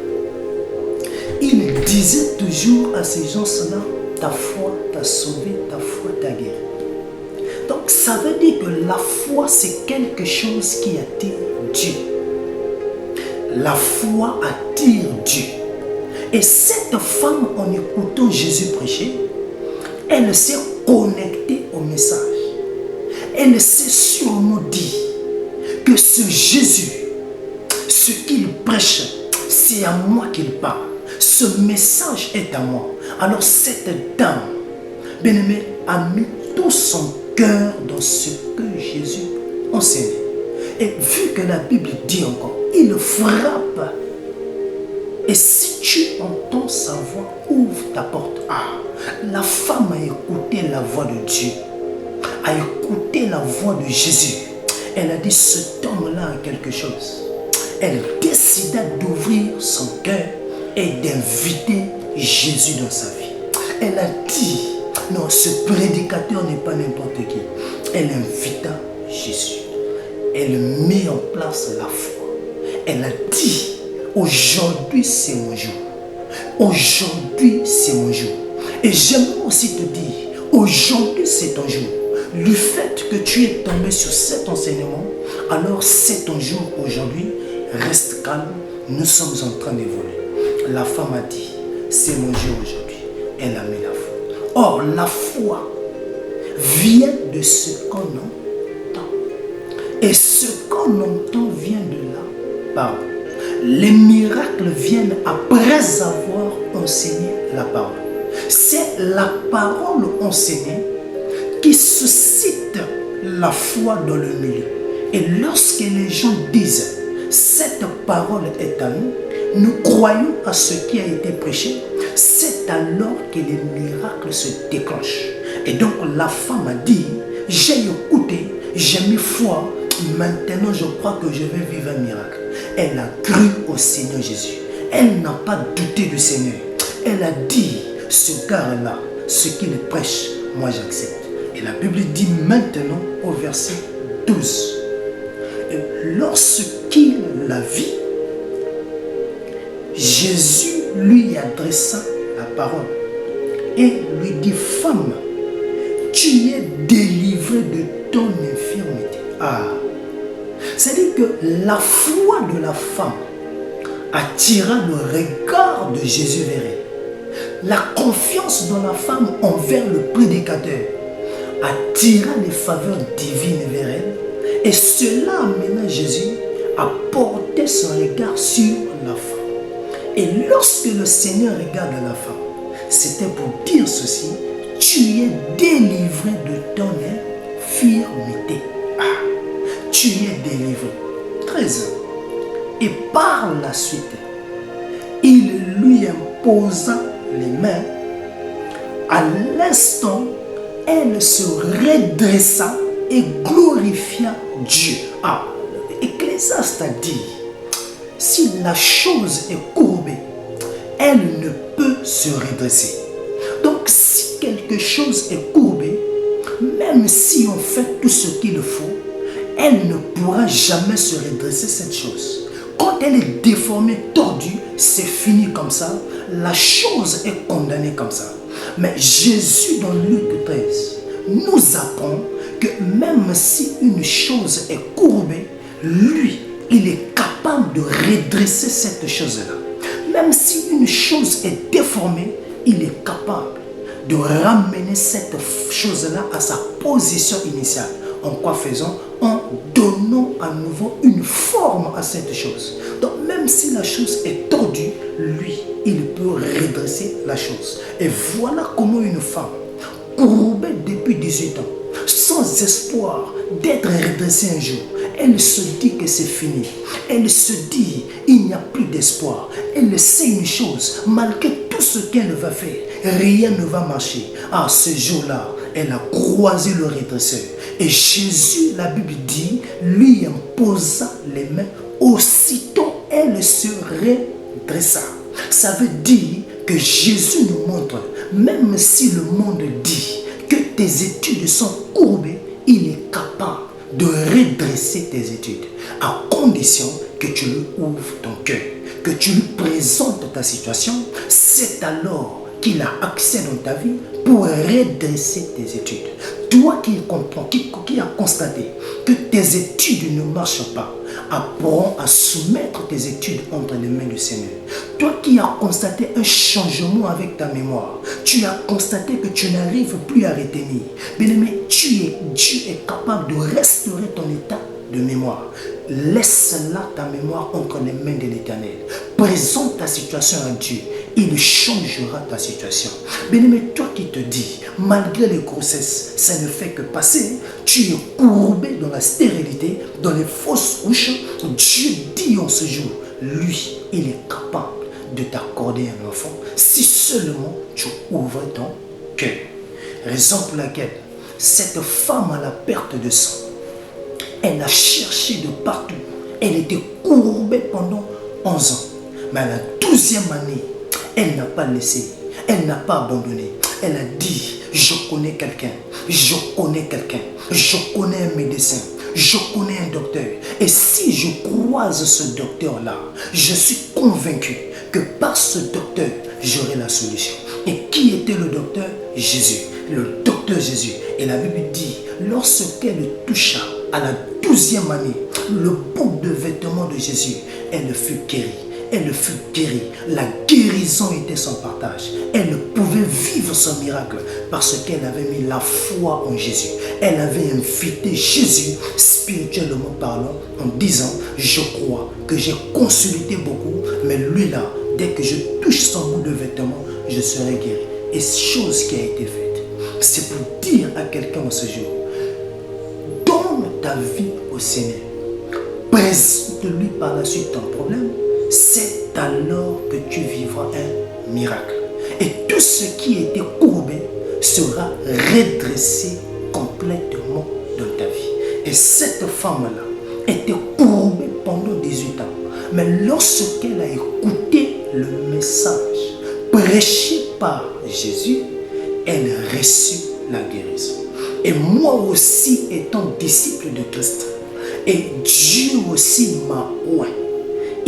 il disait toujours à ces gens-là, ta foi t'a sauvé, ta foi t'a guéri. Donc ça veut dire que la foi c'est quelque chose qui attire Dieu. La foi attire Dieu. Et cette femme, en écoutant Jésus prêcher, elle s'est connectée au message. Elle s'est sûrement dit que ce Jésus, ce qu'il prêche, c'est à moi qu'il parle. Ce message est à moi. Alors cette dame, bien-aimée, a mis tout son cœur dans ce que Jésus enseignait. Et vu que la Bible dit encore, il frappe. Et si tu entends sa voix, ouvre ta porte. Ah, la femme a écouté la voix de Dieu, a écouté la voix de Jésus. Elle a dit, cet homme-là a quelque chose. Elle décida d'ouvrir son cœur et d'inviter Jésus dans sa vie. Elle a dit, non, ce prédicateur n'est pas n'importe qui. Elle invita Jésus. Elle met en place la foi. Elle a dit, aujourd'hui c'est mon jour. Aujourd'hui c'est mon jour. Et j'aimerais aussi te dire, aujourd'hui c'est ton jour. Le fait que tu es tombé sur cet enseignement, alors c'est ton jour aujourd'hui. Reste calme, nous sommes en train d'évoluer. La femme a dit, c'est mon jour aujourd'hui. Elle a mis la foi. Or, la foi vient de ce qu'on entend. Et ce qu'on entend vient de la parole. Les miracles viennent après avoir enseigné la parole. C'est la parole enseignée qui suscite la foi dans le milieu. Et lorsque les gens disent, cette parole est à nous, nous croyons à ce qui a été prêché, c'est alors que les miracles se déclenchent. Et donc la femme a dit, j'ai écouté, j'ai mis foi, maintenant je crois que je vais vivre un miracle. Elle a cru au Seigneur Jésus. Elle n'a pas douté du Seigneur. Elle a dit, ce gars-là, ce qu'il prêche, moi j'accepte. Et la Bible dit maintenant au verset 12. Lorsqu'il la vit, Jésus lui adressa la parole et lui dit, femme, tu es délivrée de ton infirmité. Ah, c'est-à-dire que la foi de la femme attira le regard de Jésus vers elle. La confiance de la femme envers le prédicateur attira les faveurs divines vers elle. Et cela amena Jésus à porter son regard sur la femme. Et lorsque le Seigneur regarde la femme, c'était pour dire ceci, tu es délivré de ton infirmité. Ah, tu es délivré. 13 ans. Et par la suite, il lui imposa les mains. À l'instant, elle se redressa et glorifia Dieu. Ah, Ecclésiaste a dit, si la chose est courbée, elle ne peut se redresser. Donc si quelque chose est courbé, même si on fait tout ce qu'il faut, elle ne pourra jamais se redresser cette chose. Quand elle est déformée, tordue, c'est fini comme ça. La chose est condamnée comme ça. Mais Jésus dans Luc 13 nous apprend que même si une chose est courbée, lui, il est capable de redresser cette chose-là. Même si une chose est déformée, il est capable de ramener cette chose-là à sa position initiale. En quoi faisant? En donnant à nouveau une forme à cette chose. Donc même si la chose est tordue, lui, il peut redresser la chose. Et voilà comment une femme, courbée depuis 18 ans, sans espoir d'être redressée un jour, elle se dit que c'est fini. Elle se dit, il n'y a plus d'espoir. Elle sait une chose, malgré tout ce qu'elle va faire, rien ne va marcher. Ah, ce jour-là, elle a croisé le redresseur. Et Jésus, la Bible dit, lui imposa les mains. Aussitôt, elle se redressa. Ça veut dire que Jésus nous montre, même si le monde dit que tes études sont courbées, il est capable de redresser tes études, à condition que tu lui ouvres ton cœur, que tu lui présentes ta situation. C'est alors qu'il a accès dans ta vie pour redresser tes études. Toi qui comprends, qui a constaté que tes études ne marchent pas, apprends à soumettre tes études entre les mains du Seigneur. Toi qui as constaté un changement avec ta mémoire, tu as constaté que tu n'arrives plus à retenir. Bien-aimé, Dieu est capable de restaurer ton état de mémoire. Laisse là ta mémoire entre les mains de l'Éternel. Présente ta situation à Dieu. Il changera ta situation. Bien-aimé, toi qui te dis, malgré les grossesses, ça ne fait que passer, tu es courbé dans la stérilité, dans les fausses couches. Dieu dit en ce jour, lui, il est capable de t'accorder un enfant si seulement tu ouvres ton cœur. Raison pour laquelle cette femme à la perte de sang, elle a cherché de partout. Elle était courbée pendant 11 ans. Mais à la 12e année, elle n'a pas laissé. Elle n'a pas abandonné. Elle a dit, je connais quelqu'un. Je connais quelqu'un. Je connais un médecin. Je connais un docteur. Et si je croise ce docteur-là, je suis convaincu que par ce docteur, j'aurai la solution. Et qui était le docteur? Jésus. Le docteur Jésus. Et la Bible dit, lorsqu'elle toucha à la 12e année, le bout de vêtement de Jésus, elle fut guérie. Elle fut guérie. La guérison était son partage. Elle pouvait vivre son miracle parce qu'elle avait mis la foi en Jésus. Elle avait invité Jésus, spirituellement parlant, en disant, je crois que j'ai consulté beaucoup, mais lui là, dès que je touche son bout de vêtement, je serai guéri. Et chose qui a été faite. C'est pour dire à quelqu'un en ce jour, donne ta vie au Seigneur. Présente-lui par la suite ton problème. C'est alors que tu vivras un miracle. Et tout ce qui était courbé sera redressé complètement dans ta vie. Et cette femme-là était courbée pendant 18 ans. Mais lorsqu'elle a écouté le message prêché par Jésus, elle reçut la guérison. Et moi aussi, étant disciple de Christ, et Dieu aussi m'a oint.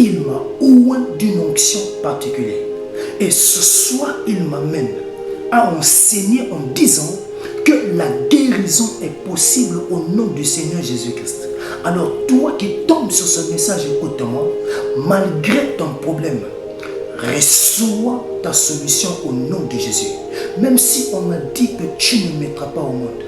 Il m'a oint d'une onction particulière. Et ce soir, il m'amène à enseigner en disant que la guérison est possible au nom du Seigneur Jésus-Christ. Alors toi qui tombes sur ce message, écoute-moi, malgré ton problème, reçois ta solution au nom de Jésus. Même si on a dit que tu ne mettras pas au monde,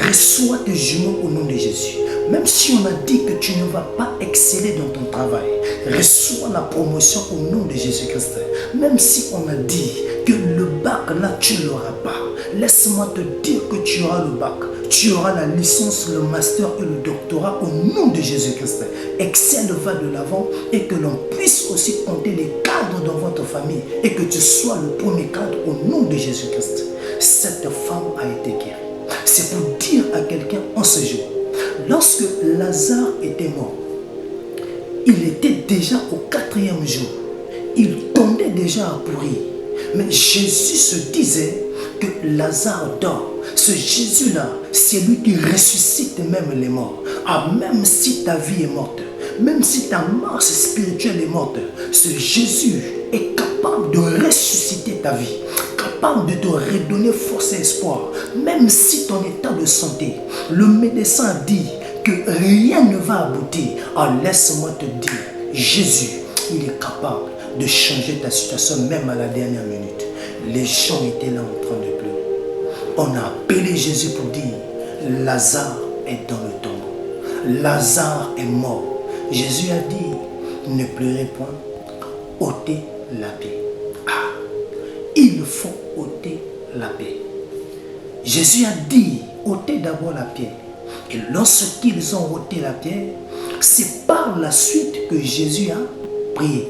reçois tes jumeaux au nom de Jésus. Même si on a dit que tu ne vas pas exceller dans ton travail, reçois la promotion au nom de Jésus-Christ. Même si on a dit que le bac là, tu ne l'auras pas, laisse-moi te dire que tu auras le bac. Tu auras la licence, le master et le doctorat au nom de Jésus-Christ. Excelle, va de l'avant et que l'on puisse aussi compter les cadres dans votre famille et que tu sois le premier cadre au nom de Jésus-Christ. Cette femme a été guérie. C'est pour dire à quelqu'un en ce jour, lorsque Lazare était mort, il était déjà au 4e jour. Il tendait déjà à pourrir. Mais Jésus se disait que Lazare dort. Ce Jésus-là, c'est lui qui ressuscite même les morts. Ah, même si ta vie est morte, même si ta marche spirituelle est morte, ce Jésus est capable de ressusciter ta vie, capable de te redonner force et espoir. Même si ton état de santé, le médecin dit que rien ne va aboutir, ah, laisse-moi te dire, Jésus, il est capable de changer ta situation même à la dernière minute. Les gens étaient là en train de pleurer. On a appelé Jésus pour dire, Lazare est dans le tombeau. Lazare est mort. Jésus a dit, ne pleurez point, ôtez la pierre. Ah, il faut ôter la pierre. Jésus a dit, ôtez d'abord la pierre. Et lorsqu'ils ont ôté la pierre, c'est par la suite que Jésus a prié.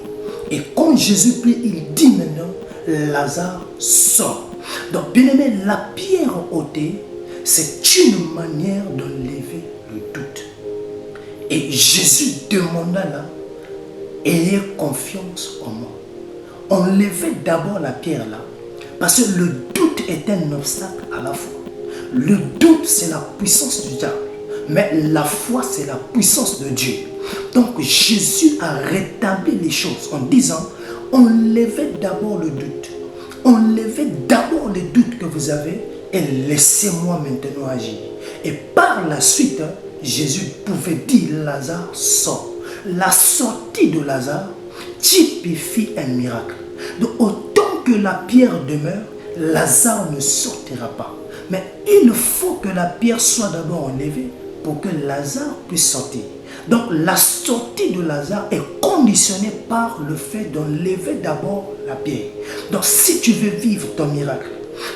Et quand Jésus prie, il dit maintenant, Lazare sort. Donc, bien aimé, la pierre ôtée, c'est une manière d'enlever le doute. Et Jésus demanda là, ayez confiance en moi. Enlevez d'abord la pierre là, parce que le doute est un obstacle à la foi. Le doute, c'est la puissance du diable, mais la foi, c'est la puissance de Dieu. Donc Jésus a rétabli les choses en disant, enlevez d'abord le doute. Enlevez d'abord les doutes que vous avez et laissez-moi maintenant agir. Et par la suite, Jésus pouvait dire, Lazare sort. La sortie de Lazare typifie un miracle. Donc autant que la pierre demeure, Lazare ne sortira pas. Mais il faut que la pierre soit d'abord enlevée pour que Lazare puisse sortir. Donc la sortie de Lazare est conditionnée par le fait d'enlever d'abord la pierre. Donc si tu veux vivre ton miracle,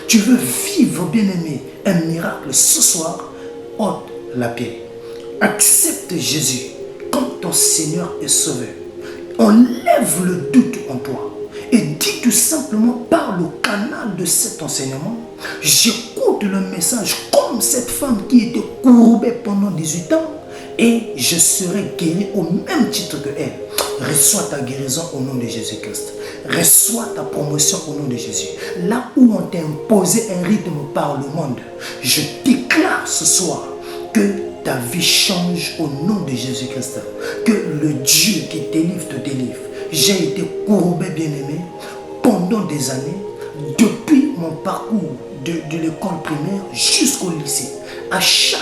tu veux vivre, bien-aimé, un miracle ce soir, ôte la pierre. Accepte Jésus comme ton Seigneur et Sauveur. Enlève le doute en toi. Et dis tout simplement par le canal de cet enseignement, j'écoute le message comme cette femme qui était courbée pendant 18 ans et je serai guéri au même titre que elle. Reçois ta guérison au nom de Jésus-Christ. Reçois ta promotion au nom de Jésus. Là où on t'a imposé un rythme par le monde, je déclare ce soir que ta vie change au nom de Jésus-Christ. Que le Dieu qui te délivre. J'ai été courbé, bien-aimé, pendant des années, depuis mon parcours de l'école primaire jusqu'au lycée. À chaque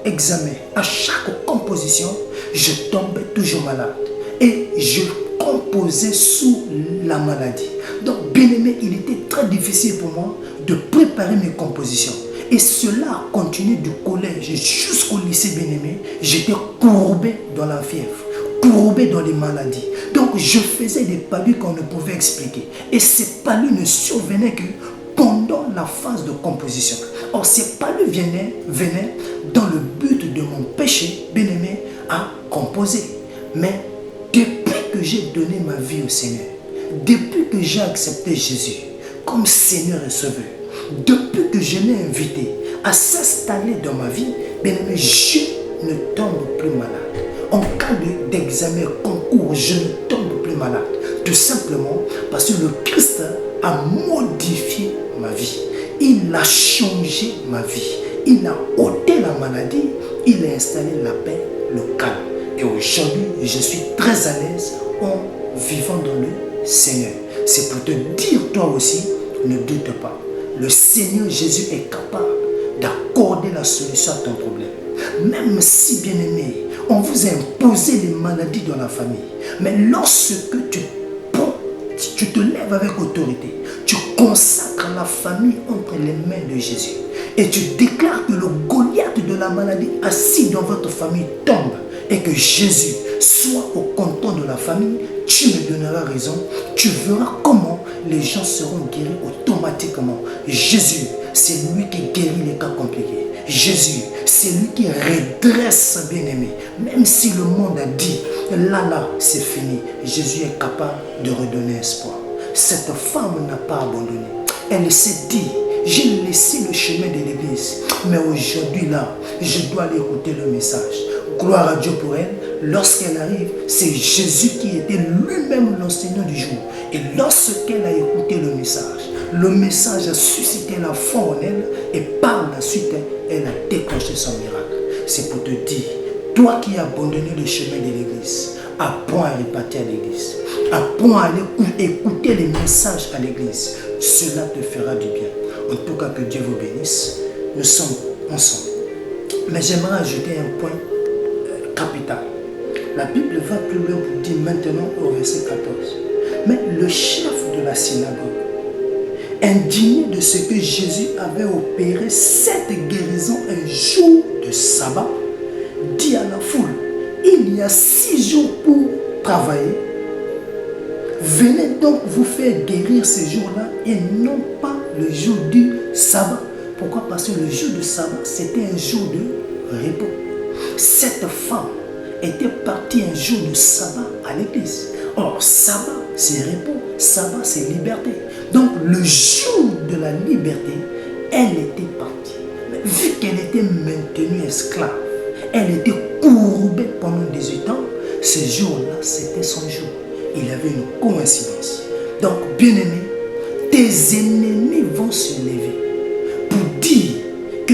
examen, à chaque composition, je tombais toujours malade. Et je composais sous la maladie. Donc, bien-aimé, il était très difficile pour moi de préparer mes compositions. Et cela a continué du collège jusqu'au lycée, bien-aimé. J'étais courbé dans la fièvre, courbé dans les maladies. Donc je faisais des palus qu'on ne pouvait expliquer. Et ces palus ne survenaient que pendant la phase de composition. Or ces palus venaient dans le but de mon péché, bien-aimé, à composer. Mais depuis que j'ai donné ma vie au Seigneur, depuis que j'ai accepté Jésus comme Seigneur et Sauveur, depuis que je l'ai invité à s'installer dans ma vie, bien-aimé, je ne tombe plus malade. En cas d'examen, concours, je ne tombe plus malade. Tout simplement parce que le Christ a modifié ma vie. Il a changé ma vie. Il a ôté la maladie. Il a installé la paix, le calme. Et aujourd'hui, je suis très à l'aise en vivant dans le Seigneur. C'est pour te dire, toi aussi, ne doute pas. Le Seigneur Jésus est capable d'accorder la solution à ton problème. Même si, bien-aimé, on vous a imposé les maladies dans la famille. Mais lorsque tu te lèves avec autorité, tu consacres la famille entre les mains de Jésus. Et tu déclares que le Goliath de la maladie assis dans votre famille tombe. Et que Jésus soit au content de la famille, tu me donneras raison. Tu verras comment les gens seront guéris automatiquement. Jésus, c'est lui qui guérit les cas compliqués. Jésus, c'est lui qui redresse, bien-aimé. Même si le monde a dit, là, c'est fini. Jésus est capable de redonner espoir. Cette femme n'a pas abandonné. Elle s'est dit, j'ai laissé le chemin de l'église. Mais aujourd'hui, là, je dois aller écouter le message. Gloire à Dieu pour elle. Lorsqu'elle arrive, c'est Jésus qui était lui-même l'enseignant du jour. Et lorsqu'elle a écouté le message, Le message a suscité la foi en elle et par la suite, elle a déclenché son miracle. C'est pour te dire, toi qui as abandonné le chemin de l'église, apprends à répartir à l'église. Apprends à aller écouter les messages à l'église. Cela te fera du bien. En tout cas, que Dieu vous bénisse. Nous sommes ensemble. Mais j'aimerais ajouter un point capital. La Bible va plus loin pour dire maintenant au verset 14. Mais le chef de la synagogue, indigné de ce que Jésus avait opéré cette guérison un jour de sabbat, dit à la foule, il y a 6 jours pour travailler. Venez donc vous faire guérir ces jours-là et non pas le jour du sabbat. Pourquoi? Parce que le jour du sabbat, c'était un jour de repos. Cette femme était partie un jour de sabbat à l'église. Or, sabbat, c'est repos. Sabbat, c'est liberté. Donc, le jour de la liberté, elle était partie. Mais vu qu'elle était maintenue esclave, elle était courbée pendant 18 ans, ce jour-là, c'était son jour. Il y avait une coïncidence. Donc, bien-aimé, tes ennemis vont se lever pour dire que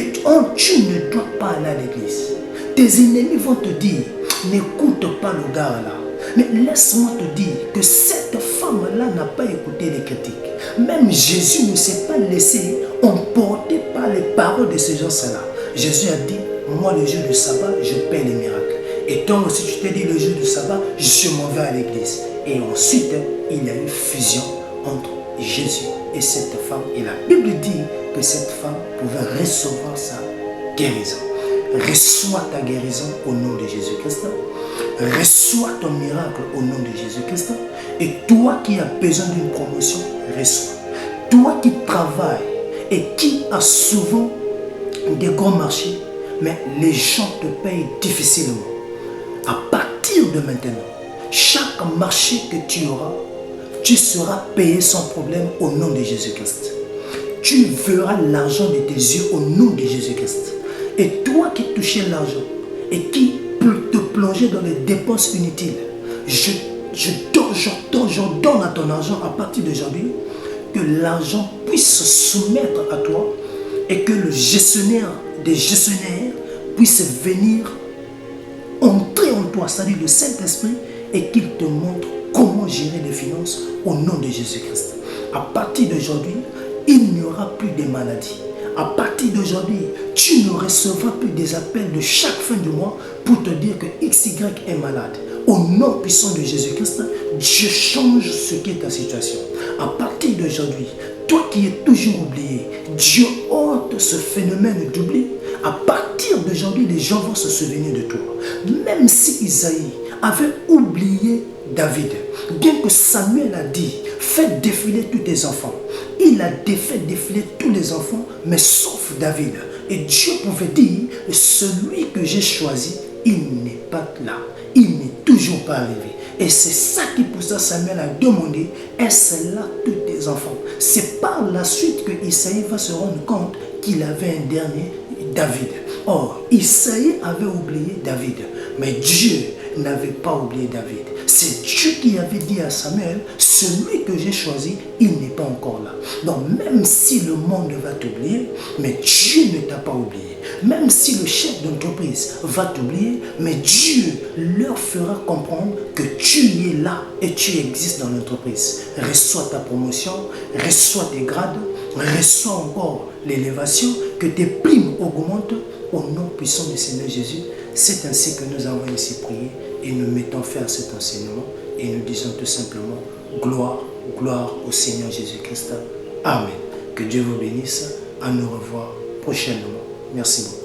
tu ne dois pas aller à l'église. Tes ennemis vont te dire, n'écoute pas le gars là. Mais laisse-moi te dire que cette femme-là n'a pas écouté les critiques. Même Jésus ne s'est pas laissé emporter par les paroles de ces gens-là. Jésus a dit, moi le jour du sabbat, je paie les miracles. Et toi aussi tu t'es dit le jour du sabbat, je m'en vais à l'église. Et ensuite, il y a eu fusion entre Jésus et cette femme. Et la Bible dit que cette femme pouvait recevoir sa guérison. Reçois ta guérison au nom de Jésus-Christ. Reçois ton miracle au nom de Jésus-Christ. Et toi qui as besoin d'une promotion, reçois. Toi qui travailles et qui as souvent des grands marchés, mais les gens te payent difficilement. À partir de maintenant, chaque marché que tu auras, tu seras payé sans problème au nom de Jésus-Christ. Tu verras l'argent de tes yeux au nom de Jésus-Christ. Et toi qui touchais l'argent et qui te plongeais dans les dépenses inutiles, je donne à ton argent à partir d'aujourd'hui que l'argent puisse se soumettre à toi et que le gestionnaire des gestionnaires puisse venir entrer en toi, c'est-à-dire le Saint-Esprit, et qu'il te montre comment gérer les finances au nom de Jésus-Christ. À partir d'aujourd'hui, il n'y aura plus de maladies. À partir d'aujourd'hui, tu ne recevras plus des appels de chaque fin du mois pour te dire que XY est malade. Au nom puissant de Jésus-Christ, Dieu change ce qui est ta situation. À partir d'aujourd'hui, toi qui es toujours oublié, Dieu ôte ce phénomène d'oubli. À partir d'aujourd'hui, les gens vont se souvenir de toi. Même si Isaïe avait oublié David, bien que Samuel a dit, fais défiler tous tes enfants. Il a fait défiler tous les enfants, mais sauf David. Et Dieu pouvait dire, celui que j'ai choisi, il n'est pas là. Il n'est toujours pas arrivé. Et c'est ça qui poussa Samuel à demander, est-ce là tous tes enfants? C'est par la suite que Isaïe va se rendre compte qu'il avait un dernier, David. Or, Isaïe avait oublié David, mais Dieu n'avait pas oublié David. C'est Dieu qui avait dit à Samuel, celui que j'ai choisi, il n'est pas encore là. Donc même si le monde va t'oublier, mais Dieu ne t'a pas oublié. Même si le chef d'entreprise va t'oublier, mais Dieu leur fera comprendre que tu es là et tu existes dans l'entreprise. Reçois ta promotion, reçois tes grades, reçois encore l'élévation, que tes primes augmentent au nom puissant du Seigneur Jésus. C'est ainsi que nous avons ici prié et nous mettons fin à cet enseignement et nous disons tout simplement gloire, gloire au Seigneur Jésus-Christ. Amen. Que Dieu vous bénisse. À nous revoir prochainement. Merci beaucoup.